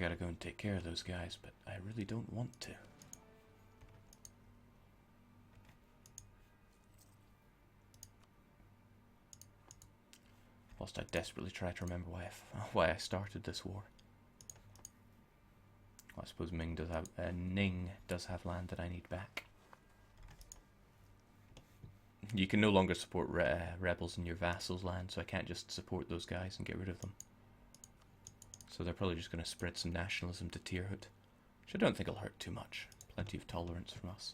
gotta go and take care of those guys, but I really don't want to. Whilst I desperately try to remember why I started this war. Well, I suppose Ning does have land that I need back. You can no longer support rebels in your vassals' land, so I can't just support those guys and get rid of them. So they're probably just going to spread some nationalism to Tierhood, which I don't think will hurt too much. Plenty of tolerance from us.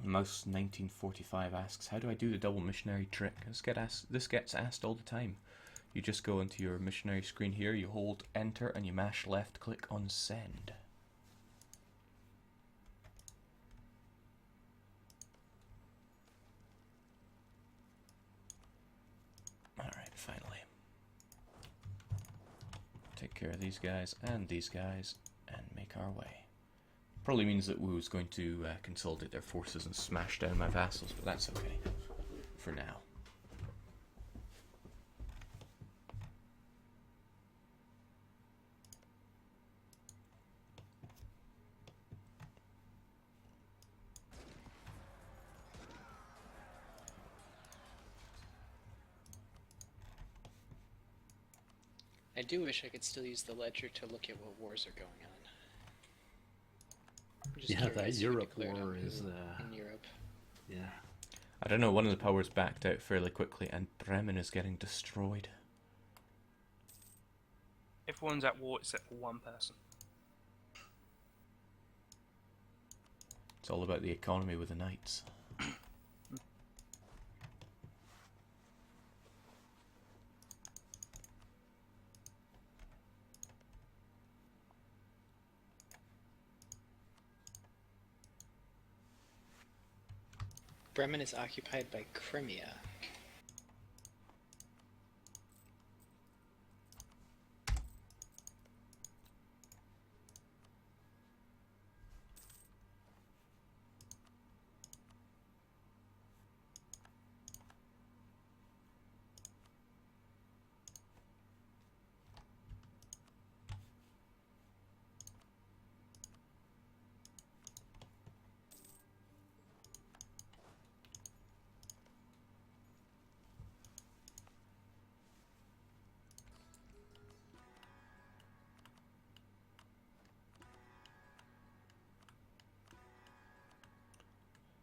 Mouse 1945 asks, how do I do the double missionary trick? This gets asked all the time. You just go into your missionary screen here, you hold enter and you mash left click on send. Alright, finally. Take care of these guys and make our way. Probably means that Wu's going to consolidate their forces and smash down my vassals, but that's okay for now. I do wish I could still use the ledger to look at what wars are going on. Yeah, that Europe war is in Europe. Yeah. I don't know, one of the powers backed out fairly quickly and Bremen is getting destroyed. Everyone's at war except for one person. It's all about the economy with the knights. Bremen is occupied by Crimea.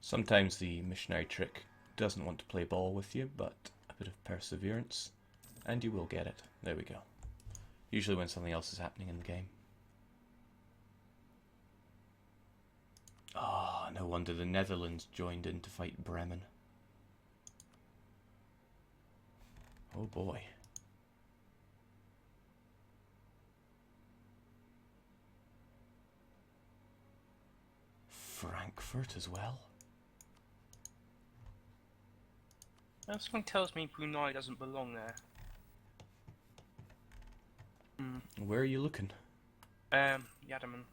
Sometimes the missionary trick doesn't want to play ball with you, but a bit of perseverance, and you will get it. There we go. Usually when something else is happening in the game. Ah, no wonder the Netherlands joined in to fight Bremen. Oh boy. Frankfurt as well? Something tells me Brunei doesn't belong there. Where are you looking? Yadaman.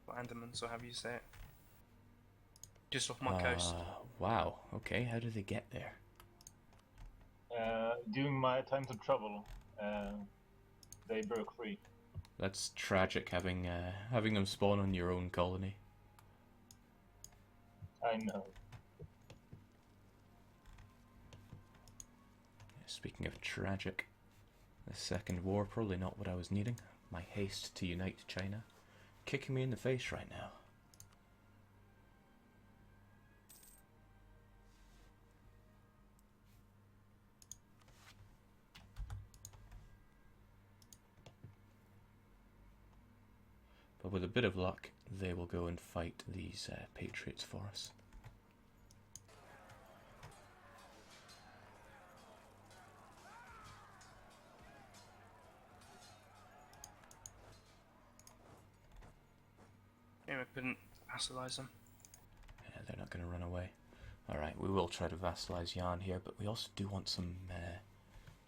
Or Andaman, so however you say it. Just off my coast. Wow, okay, how do they get there? During my time to travel, they broke free. That's tragic, having them spawn on your own colony. I know. Speaking of tragic, the Second War, probably not what I was needing. My haste to unite China, kicking me in the face right now. But with a bit of luck, they will go and fight these patriots for us. Yeah, I couldn't vassalize them. Yeah, they're not going to run away. Alright, we will try to vassalize Yan here, but we also do want some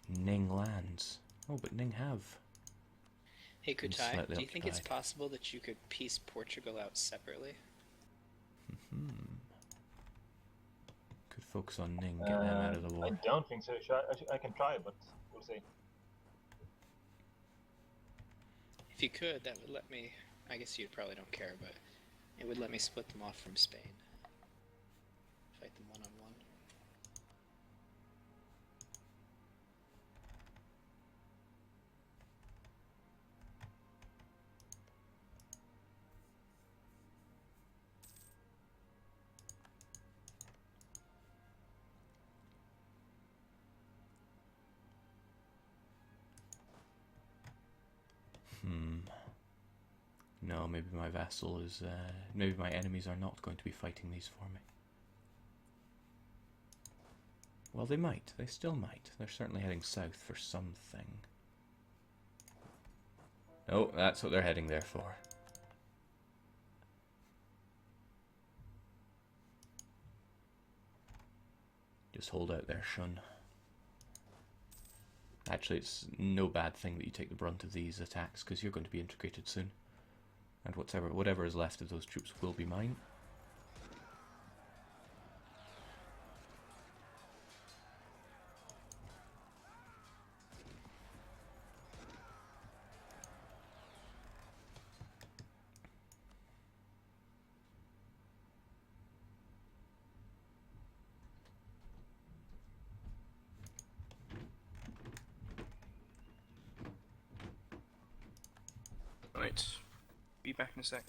Ning lands. Oh, but Ning have. Hey and Kutai, slightly do you think it's occupied. possible that you could piece Portugal out separately? Could focus on Ning, get them out of the I war. don't think so. I can try, but we'll see. If you could, that would let me. I guess you probably don't care, but it would let me split them off from Spain. Fight them one on one. No, maybe my vassal is... maybe my enemies are not going to be fighting these for me. Well, they might. They still might. They're certainly heading south for something. Oh, that's what they're heading there for. Just hold out there, Shun. Actually, it's no bad thing that you take the brunt of these attacks, because you're going to be integrated soon. And whatever is left of those troops will be mine. Right. Be back in a sec.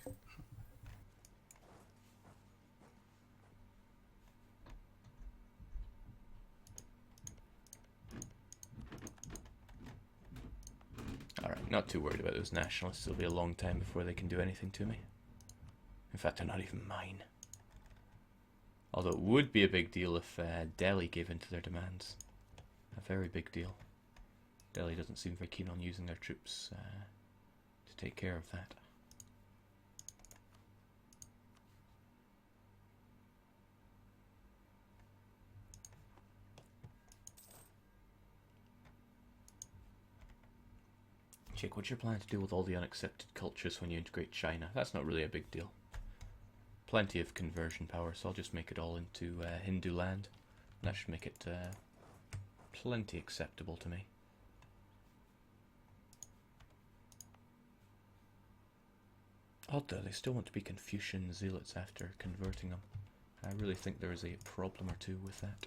Alright, not too worried about those nationalists. It'll be a long time before they can do anything to me. In fact, they're not even mine. Although it would be a big deal if Delhi gave in to their demands. A very big deal. Delhi doesn't seem very keen on using their troops to take care of that. Jake, what's your plan to deal with all the unaccepted cultures when you integrate China? That's not really a big deal. Plenty of conversion power, so I'll just make it all into Hindu land. That should make it plenty acceptable to me. Odd though, they still want to be Confucian zealots after converting them. I really think there is a problem or two with that.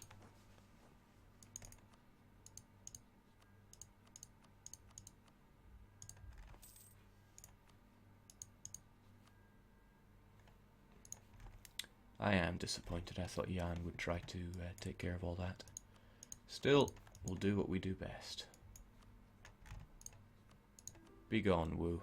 I am disappointed. I thought Yan would try to take care of all that. Still, we'll do what we do best. Be gone, Wu.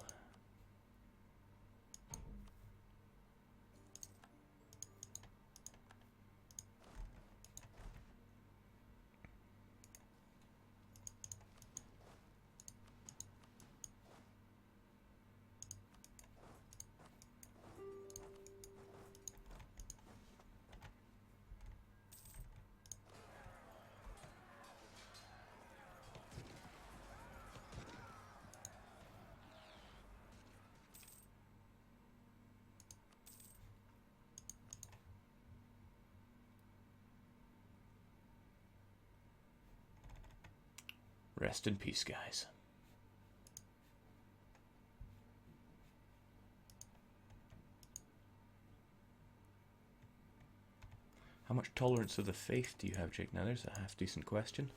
Rest in peace, guys. How much tolerance of the faith do you have, Jake? Now, there's a half-decent question.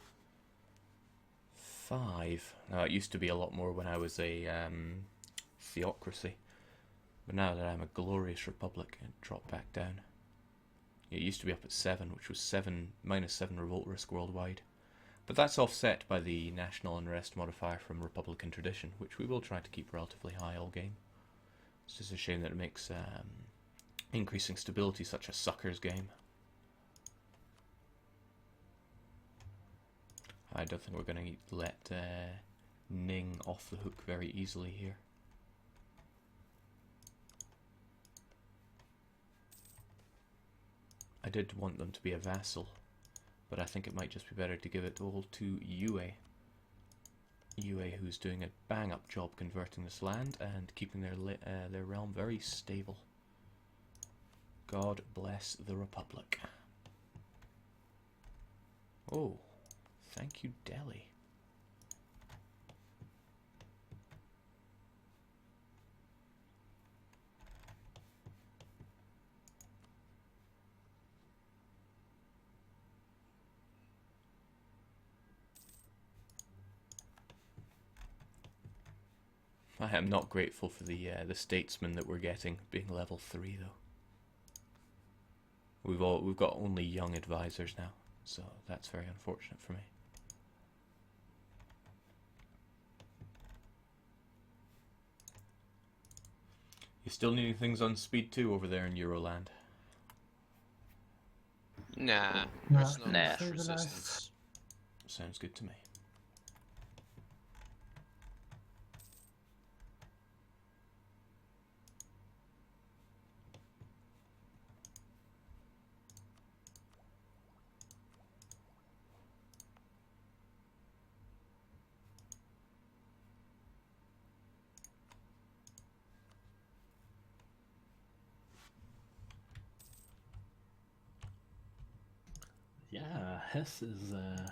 5. Now, it used to be a lot more when I was a theocracy. But now that I'm a glorious republic, it dropped back down. It used to be up at 7, which was -7 revolt risk worldwide. But that's offset by the national unrest modifier from Republican tradition, which we will try to keep relatively high all game. It's just a shame that it makes increasing stability such a sucker's game. I don't think we're going to let Ning off the hook very easily here. I did want them to be a vassal, but I think it might just be better to give it all to Yue. UA, who's doing a bang-up job converting this land and keeping their realm very stable. God bless the Republic. Oh, thank you, Delhi. I am not grateful for the statesman that we're getting being level 3 though. We've got only young advisors now, so that's very unfortunate for me. You still needing things on speed 2 over there in Euroland? Nah, Nah, there's no nah. much resistance. Sounds good to me. Yeah, Hess is has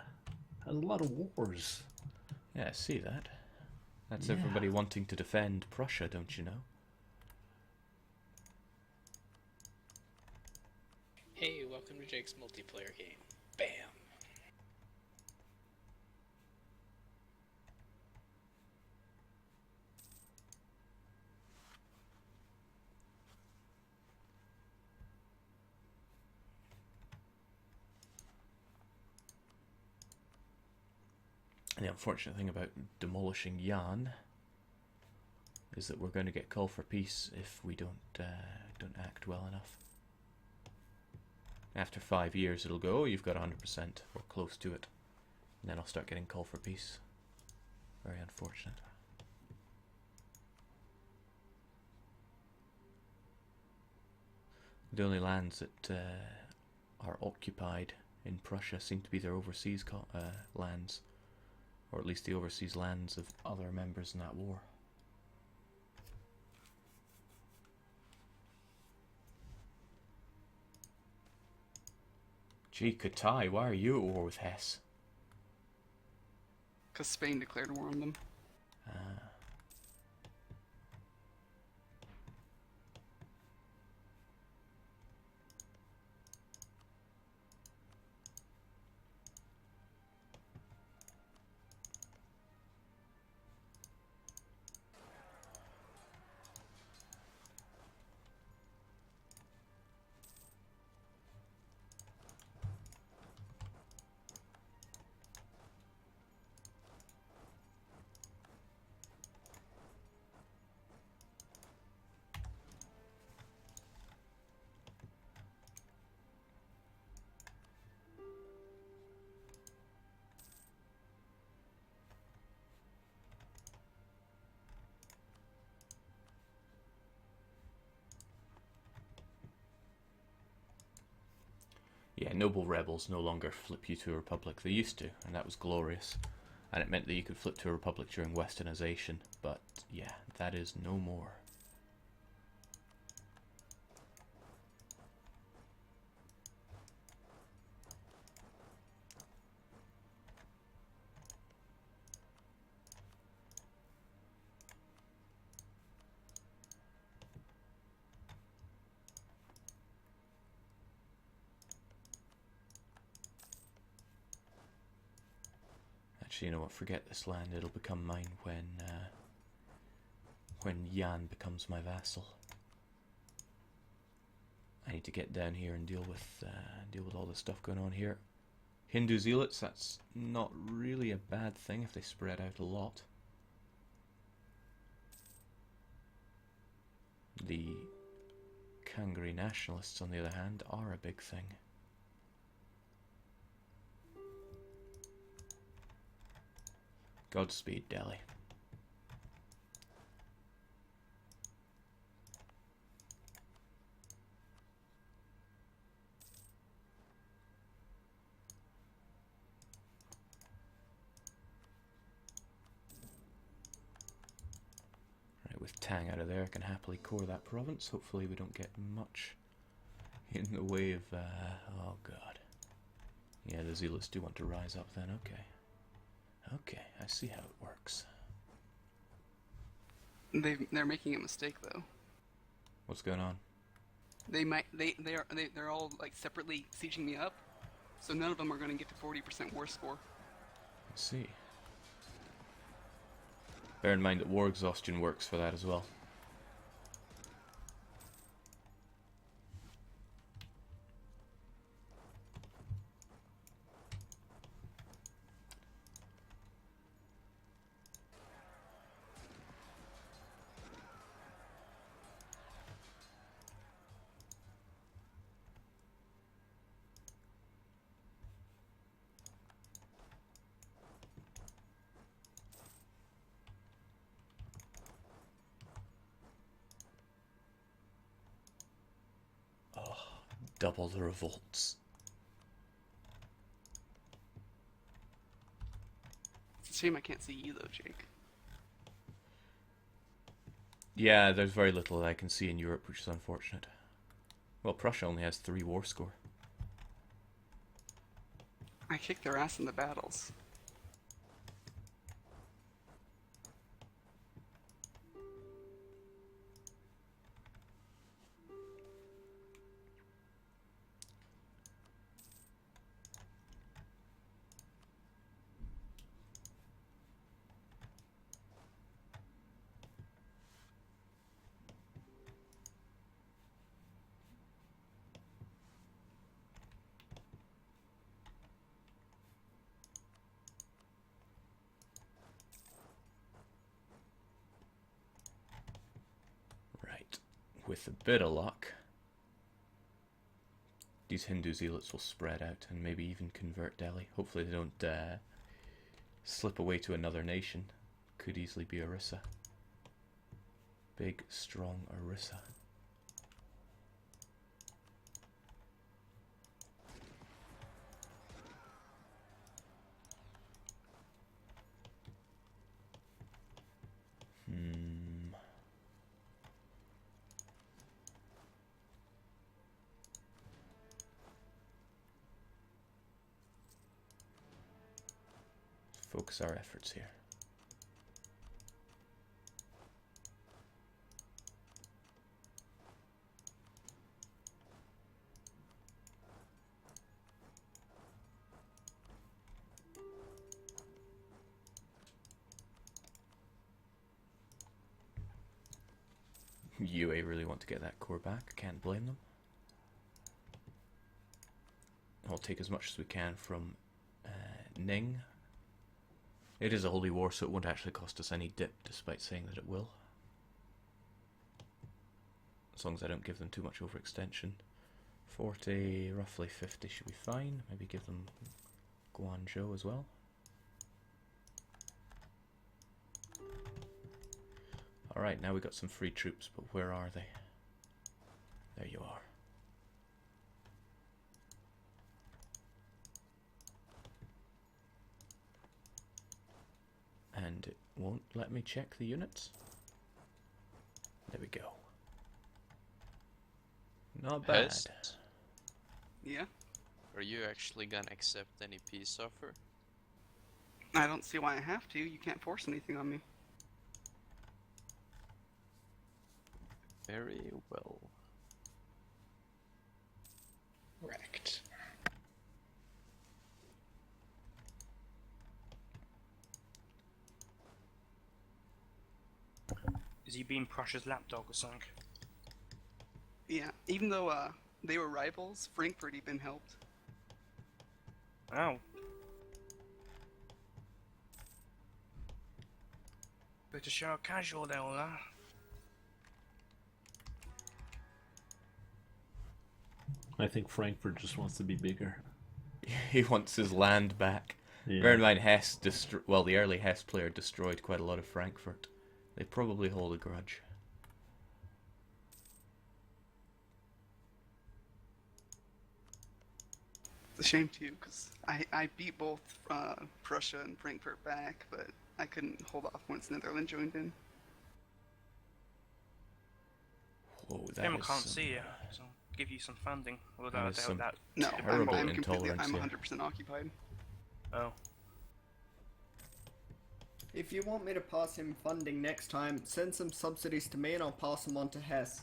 a lot of wars. Yeah, I see that. That's Yeah. everybody wanting to defend Prussia, don't you know? Hey, welcome to Jake's multiplayer game. Bam! And the unfortunate thing about demolishing Yan is that we're going to get call for peace if we don't act well enough. After 5 years it'll go, oh, you've got 100% or close to it. And then I'll start getting call for peace. Very unfortunate. The only lands that are occupied in Prussia seem to be their overseas lands. Or at least the overseas lands of other members in that war. Gee, Katai, why are you at war with Hesse? Because Spain declared war on them. Ah. Yeah, noble rebels no longer flip you to a republic. They used to, and that was glorious. And it meant that you could flip to a republic during westernization. But yeah, that is no more. Actually, you know what? Forget this land. It'll become mine when Yan becomes my vassal. I need to get down here and deal with all this stuff going on here. Hindu zealots. That's not really a bad thing if they spread out a lot. The Kangri nationalists, on the other hand, are a big thing. Godspeed, Delhi. With Tang out of there, I can happily core that province. Hopefully we don't get much in the way of... oh god. Yeah, the Zealots do want to rise up then, okay. Okay, I see how it works. They're making a mistake though. What's going on? They're all like separately sieging me up, so none of them are going to get to 40% war score. I see. Bear in mind that war exhaustion works for that as well. Double the revolts. It's a shame I can't see you though, Jake. Yeah, there's very little that I can see in Europe, which is unfortunate. Well, Prussia only has 3 war score. I kicked their ass in the battles. Right. With a bit of luck, these Hindu zealots will spread out and maybe even convert Delhi. Hopefully they don't slip away to another nation. Could easily be Orissa. Big, strong Orissa. Focus our efforts here. UA really want to get that core back. Can't blame them. I'll take as much as we can from Ning. It is a holy war, so it won't actually cost us any dip, despite saying that it will. As long as I don't give them too much overextension. 40, roughly 50 should be fine. Maybe give them Guangzhou as well. Alright, now we got some free troops, but where are they? There you are. And it won't let me check the units. There we go. Not bad. Hest, Yeah? are you actually gonna accept any peace offer? I don't see why I have to. You can't force anything on me. Very well. Wrecked. Is he being Prussia's lapdog or something? Yeah, even though they were rivals, Frankfurt even helped. Wow. Bit of show casual there, huh? I think Frankfurt just wants to be bigger. He wants his land back. Yeah. Bear in mind, Hesse well, the early Hesse player destroyed quite a lot of Frankfurt. They probably hold a grudge. It's a shame too, because I beat both Prussia and Frankfurt back, but I couldn't hold off once Netherlands joined in. Whoa, that Him is can't some, see you, so give you some funding. Although that I is doubt some that. No, terrible I'm completely, intolerance I'm there. 100% occupied. Oh. If you want me to pass him funding next time, send some subsidies to me and I'll pass them on to Hess.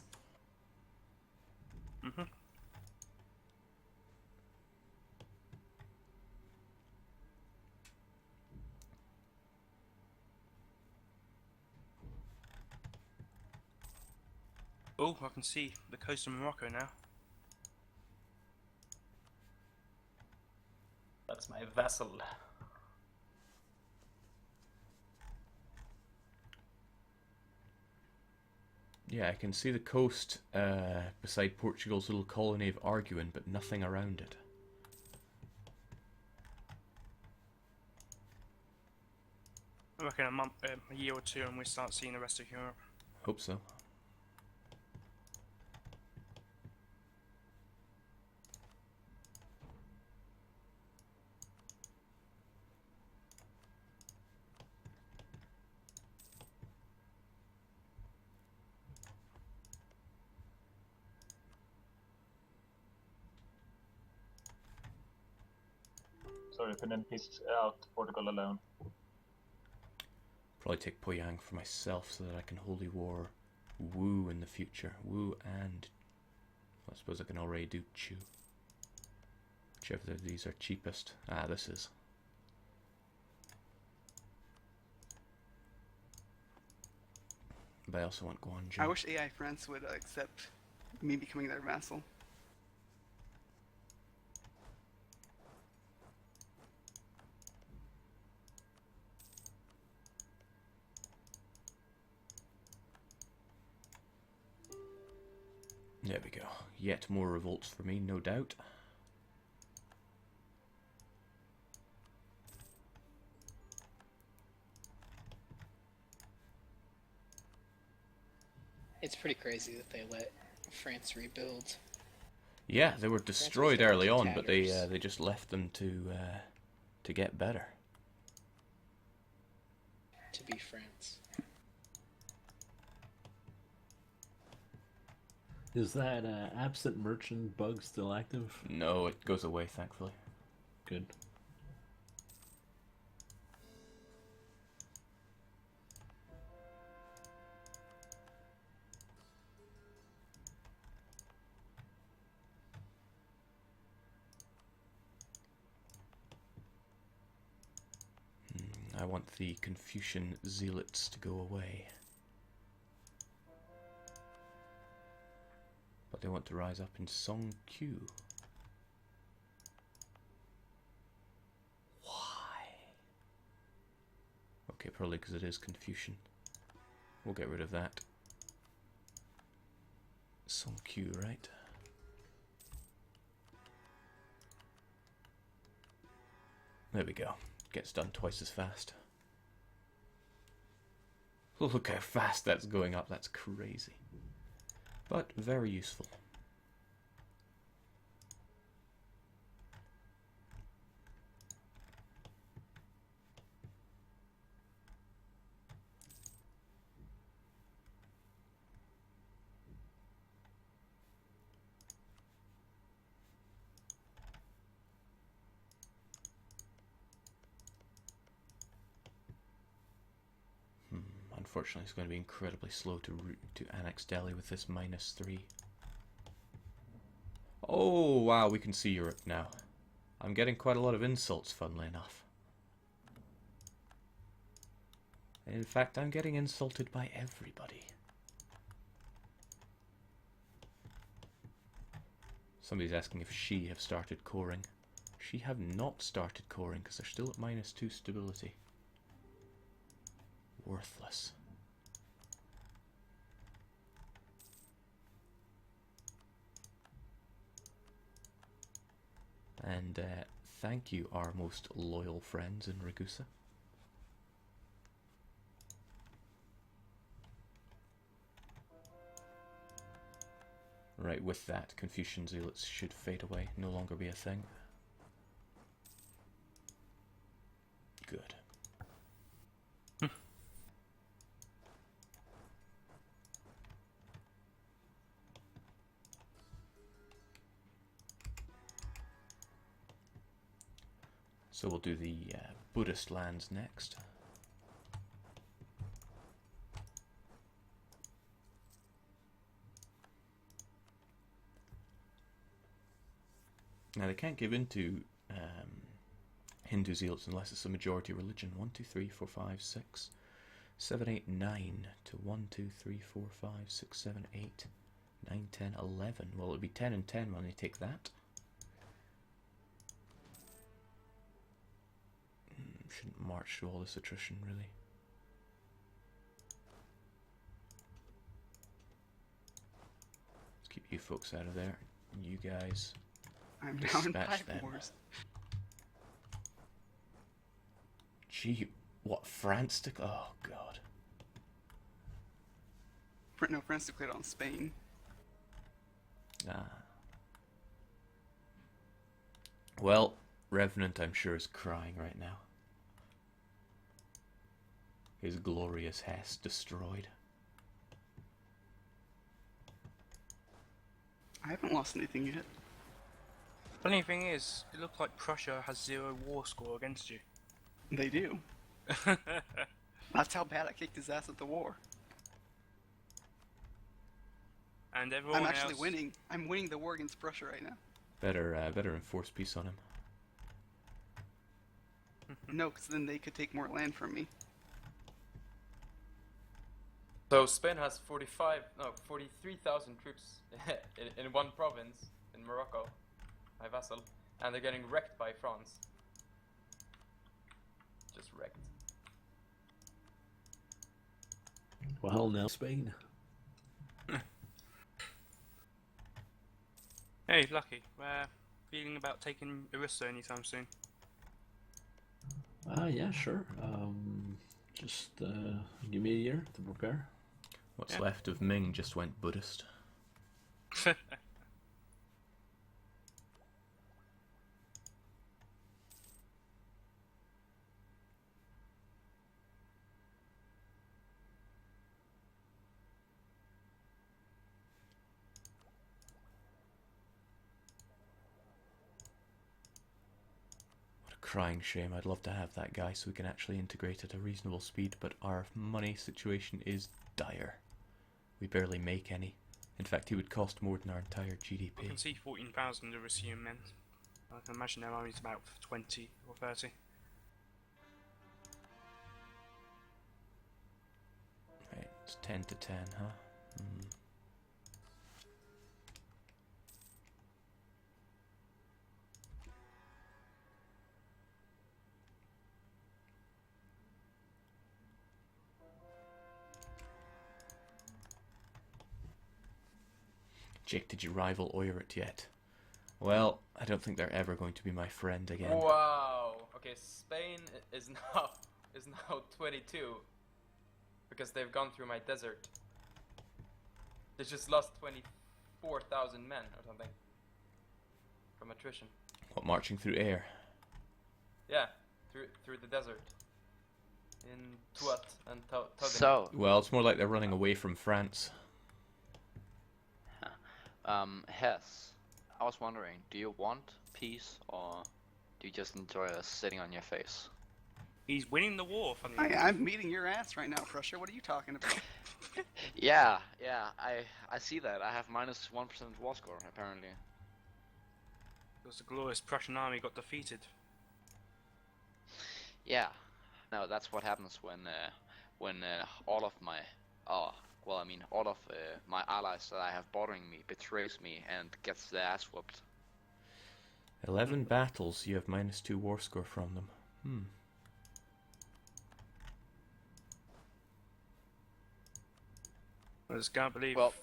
Mm-hmm. Oh, I can see the coast of Morocco now. That's my vassal. Yeah, I can see the coast beside Portugal's little colony of Arguin, but nothing around it. I reckon a year or two, and we start seeing the rest of Europe. Hope so. Sorry, if I didn't piece out Portugal alone. Probably take Poyang for myself so that I can holy war Wu in the future. Wu and... I suppose I can already do Chu. Whichever of these are cheapest. Ah, this is. But I also want Guangzhou. I wish AI France would accept me becoming their vassal. There we go. Yet more revolts for me, no doubt. It's pretty crazy that they let France rebuild. Yeah, they were destroyed down early to on, but they tatters. just left them to get better. To be France. Is that absent merchant bug still active? No, it goes away, thankfully. Good. I want the Confucian zealots to go away. But they want to rise up in Song Q. Why? Okay, probably because it is Confucian. We'll get rid of that. Song Q, right? There we go. Gets done twice as fast. Look how fast that's going up. That's crazy. But very useful. Unfortunately, it's going to be incredibly slow to annex Delhi with this -3. Oh, wow, we can see Europe now. I'm getting quite a lot of insults, funnily enough. In fact, I'm getting insulted by everybody. Somebody's asking if Xi have started coring. Xi have not started coring because they're still at -2 stability. Worthless. And thank you, our most loyal friends in Ragusa. Right, with that, Confucian zealots should fade away, no longer be a thing. Good. So we'll do the Buddhist lands next. Now they can't give in to Hindu zealots unless it's a majority religion. 1, 2, 3, 4, 5, 6, 7, 8, 9 to 1, 2, 3, 4, 5, 6, 7, 8, 9, 10, 11. Well, it'll be 10 and 10 when they take that. Shouldn't march through all this attrition, really. Let's keep you folks out of there. And you guys. I'm now in Dispatch 5 them. wars. Gee, what, France to... Oh, God. No, France declared on Spain. Ah. Well, Revenant, I'm sure, is crying right now. His glorious Hesse destroyed. I haven't lost anything yet. Funny thing is, it looks like Prussia has 0 war score against you. They do. That's how bad I kicked his ass at the war. And everyone I'm actually else... winning. I'm winning the war against Prussia right now. Better enforce peace on him. No, because then they could take more land from me. So Spain has 43,000 troops in one province in Morocco, my vassal, and they're getting wrecked by France. Just wrecked. Well, now Spain. Hey, Lucky, we're feeling about taking Orissa anytime soon. Yeah, sure. Just give me a year to prepare. What's left of Ming just went Buddhist. Crying shame. I'd love to have that guy so we can actually integrate at a reasonable speed, but our money situation is dire. We barely make any. In fact, he would cost more than our entire I GDP. can see 14,000 Orisian men. I can imagine their army's about 20 or 30. Right, it's 10 to 10, huh? Jake, did you rival Oirat yet? Well, I don't think they're ever going to be my friend again. Wow. Okay, Spain is now 22 because they've gone through my desert. They just lost 24,000 men or something from attrition. What, marching through air? Yeah, through the desert in Tuat and Todin. So, Well, it's more like they're running away from France. Hess, I was wondering, do you want peace or do you just enjoy us sitting on your face? He's winning the war, funny enough. I'm meeting your ass right now, Prussia. What are you talking about? Yeah, I see that. I have minus 1% war score, apparently. Because the glorious Prussian army got defeated. Yeah, no, that's what happens when all of my, all of my allies that I have bordering me betrays me and gets their ass whooped. 11 battles, you have minus 2 war score from them. I just can't believe Well,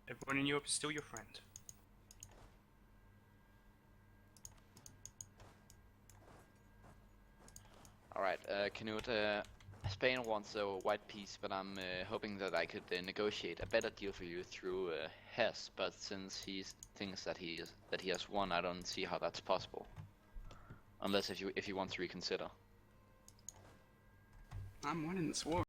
everyone in Europe is still your friend. alright, Canute, Spain wants a white peace, but I'm hoping that I could negotiate a better deal for you through Hess. But since he thinks that he has won, I don't see how that's possible. Unless if you want to reconsider. I'm winning this war.